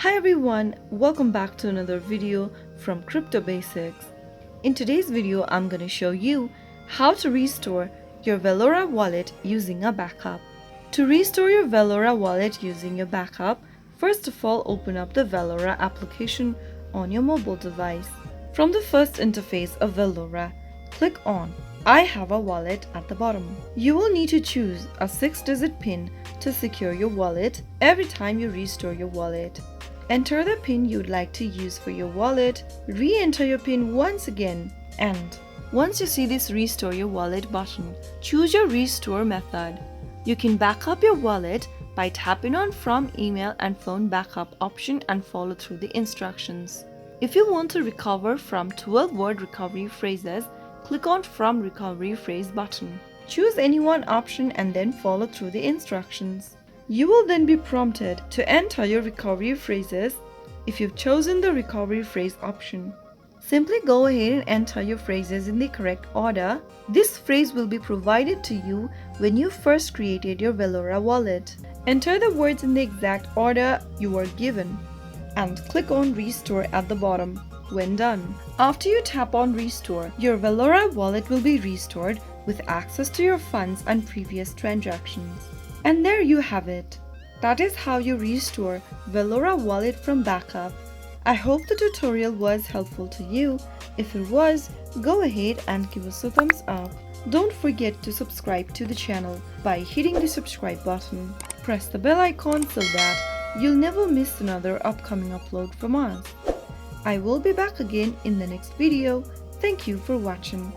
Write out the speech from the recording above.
Hi everyone, welcome back to another video from Crypto Basics. In today's video, I'm going to show you how to restore your Valora wallet using a backup. To restore your Valora wallet using your backup, first of all open up the Valora application on your mobile device. From the first interface of Valora, click on I have a wallet at the bottom. You will need to choose a 6-digit PIN to secure your wallet every time you restore your wallet. Enter the PIN you'd like to use for your wallet, re-enter your PIN once again, and once you see this Restore Your Wallet button, choose your restore method. You can back up your wallet by tapping on From Email and Phone Backup option and follow through the instructions. If you want to recover from 12-word recovery phrases, click on From Recovery Phrase button. Choose any one option and then follow through the instructions. You will then be prompted to enter your recovery phrases if you've chosen the recovery phrase option. Simply go ahead and enter your phrases in the correct order. This phrase will be provided to you when you first created your Valora wallet. Enter the words in the exact order you were given and click on Restore at the bottom when done. After you tap on Restore, your Valora wallet will be restored with access to your funds and previous transactions. And there you have it. That is how you restore Valora wallet from backup. I hope the tutorial was helpful to you. If it was, go ahead and give us a thumbs up. Don't forget to subscribe to the channel by hitting the subscribe button. Press the bell icon so that you'll never miss another upcoming upload from us. I will be back again in the next video. Thank you for watching.